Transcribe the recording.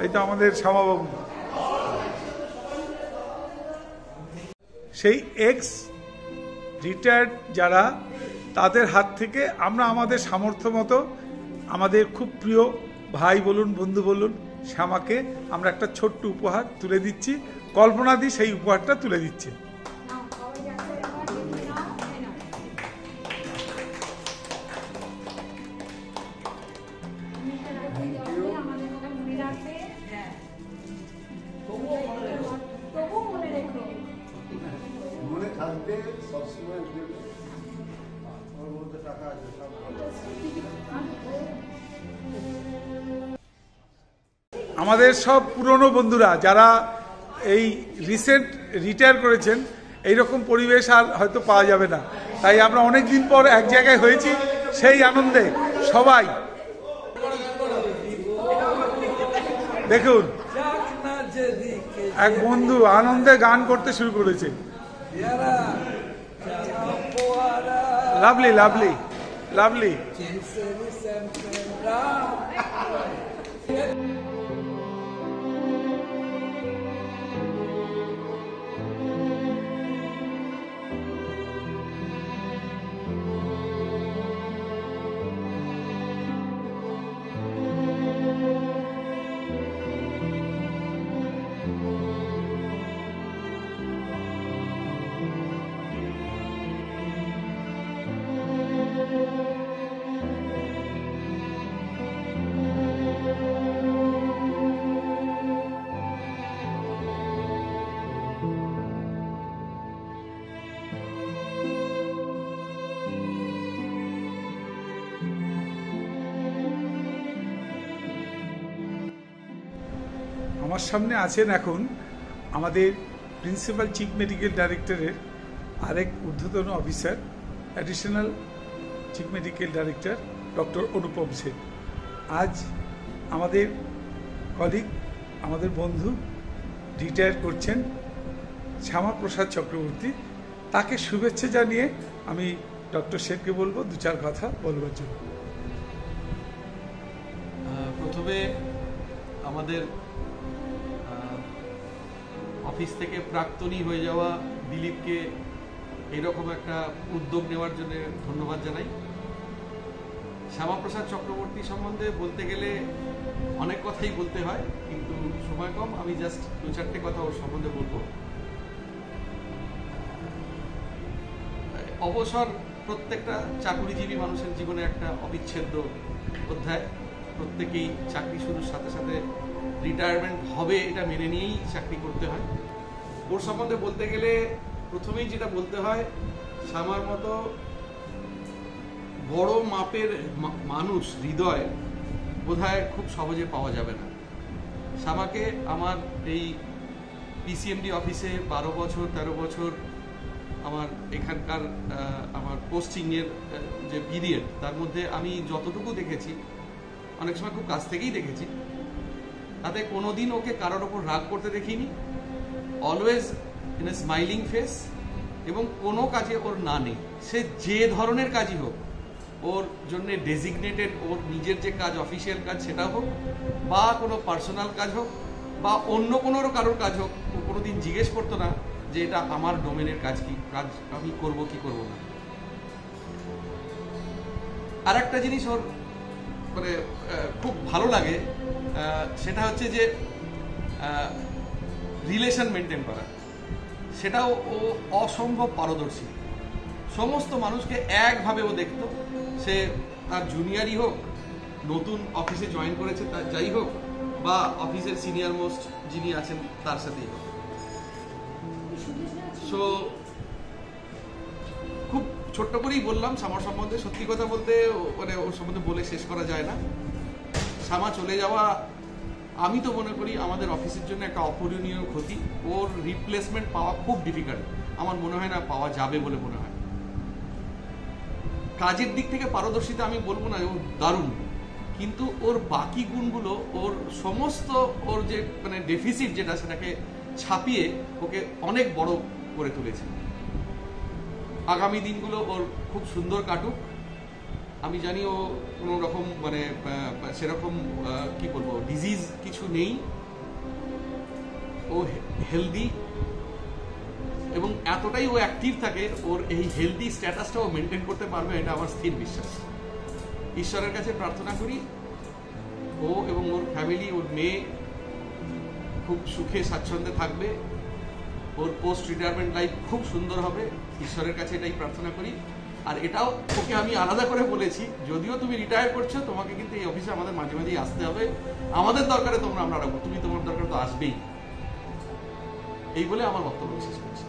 এই তো আমাদের শ্যামাবাবু, সেই এক্স রিটায়ার্ড যারা, তাদের হাত থেকে আমরা আমাদের সামর্থ্য মতো আমাদের খুব প্রিয় ভাই বলুন, বন্ধু বলুন, শ্যামাকে আমরা একটা ছোট্ট উপহার তুলে দিচ্ছি। কল্পনাদি সেই উপহারটা তুলে দিচ্ছে। আমাদের সব পুরনো বন্ধুরা যারা এই রিসেন্ট রিটায়ার করেছেন, এইরকম পরিবেশ আর হয়তো পাওয়া যাবে না। তাই আমরা অনেক দিন পর এক জায়গায় হয়েছি, সেই আনন্দে সবাই দেখুন এক বন্ধু আনন্দে গান করতে শুরু করেছে। Lovely lovely lovely. আমার সামনে আছেন এখন আমাদের প্রিন্সিপাল চিফ মেডিকেল ডাইরেক্টরের আরেক ঊর্ধ্বতন officer, additional chief medical director doctor Anupam Sen. আজ আমাদের কলিগ, আমাদের বন্ধু রিটায়ার করছেন শ্যামাপ্রসাদ চক্রবর্তী। তাকে শুভেচ্ছা জানিয়ে আমি ডক্টর সেনকে বলবো দু চার কথা বলবার জন্য। প্রথমে আমাদের অফিস থেকে প্রাক্তনী হয়ে যাওয়া দিলীপকে এইরকম একটা উদ্যোগ নেওয়ার জন্য ধন্যবাদ জানাই। শ্যামাপ্রসাদ চক্রবর্তী সম্বন্ধে বলতে গেলে অনেক কথাই বলতে হয়, কিন্তু সময় কম, আমি জাস্ট দু চারটে কথা ওর সম্বন্ধে বলবো। অবসর প্রত্যেকটা চাকুরিজীবী মানুষের জীবনে একটা অবিচ্ছেদ্য অধ্যায়। প্রত্যেকেই চাকরি শুরুর সাথে সাথে রিটায়ারমেন্ট হবে এটা মেনে নিয়েই চাকরি করতে হয়। ওর সম্বন্ধে বলতে গেলে প্রথমেই যেটা বলতে হয়, শ্যামার মতো বড় মাপের মানুষ হৃদয় বোধহয় খুব সহজে পাওয়া যাবে না। শ্যামাকে আমার এই পিসিএমডি অফিসে 12 বছর 13 বছর আমার এখানকার আমার পোস্টিংয়ের যে পিরিয়ড, তার মধ্যে আমি যতটুকু দেখেছি, অনেক সময় খুব কাছ থেকেই দেখেছি, তাতে কোনোদিন ওকে কারোর ওপর রাগ করতে দেখিনি। Always in a smiling face, এবং কোনো কাজে ওর না নেই। সে যে ধরনের কাজই হোক, ওর জন্য ডেজিগনেটেড ওর নিজের যে কাজ, অফিসিয়াল কাজ সেটা হোক, বা কোনো পার্সোনাল কাজ হোক, বা অন্য কোনো কারোর কাজ হোক, ও কোনোদিন জিজ্ঞেস করতো না যে এটা আমার ডোমেনের কাজ, কি কাজ আমি করবো কি করবো না। আর একটা জিনিস ওর মানে খুব ভালো লাগে, সেটা হচ্ছে যে রিলেশন মেনটেন করা, সেটাও ও অসম্ভব পারদর্শী। সমস্ত মানুষকে একভাবে ও দেখতো, সে তার জুনিয়রই হোক, নতুন অফিসে জয়েন করেছে তার যাই হোক, বা অফিসের সিনিয়র মোস্ট যিনি আছেন তার সাথেই হোক। সো খুব ছোট্ট করেই বললাম শ্যামার সম্বন্ধে। সত্যি কথা বলতে মানে ওর সম্বন্ধে বলে শেষ করা যায় না। শ্যামা চলে যাওয়া আমি তো মনে করি আমাদের অফিসের জন্য একটা অপূরণীয় ক্ষতি। ওর রিপ্লেসমেন্ট পাওয়া খুব ডিফিকাল্ট, আমার মনে হয় না পাওয়া যাবে বলে মনে হয়। কাজের দিক থেকে পারদর্শিতা আমি বলবো না, ও দারুণ, কিন্তু ওর বাকি গুণগুলো, ওর সমস্ত ওর যে মানে ডেফিসিট যেটা, সেটাকে ছাপিয়ে ওকে অনেক বড় করে তুলেছে। আগামী দিনগুলো ওর খুব সুন্দর কাটুক। আমি জানি ও কোনো রকম মানে সেরকম কি বলবো ডিজিজ কিছু নেই, ও হেলদি এবং এতটাই ও অ্যাক্টিভ থাকে, ওর এই হেলদি স্ট্যাটাসটা ও মেনটেন করতে পারবে, এটা আমার স্থির বিশ্বাস। ঈশ্বরের কাছে প্রার্থনা করি ও এবং ওর ফ্যামিলি, ওর মেয়ে খুব সুখে স্বাচ্ছন্দ্যে থাকবে, ওর পোস্ট রিটায়ারমেন্ট লাইফ খুব সুন্দর হবে, ঈশ্বরের কাছে এটাই প্রার্থনা করি। আর এটাও ওকে আমি আলাদা করে বলেছি, যদিও তুমি রিটায়ার করছো, তোমাকে কিন্তু এই অফিসে আমাদের মাঝে মাঝেই আসতে হবে, আমাদের দরকারে আমরা রাখবো, তুমি তোমার দরকারে তো আসবেই। এই বলে আমার বক্তব্য শেষ করছি।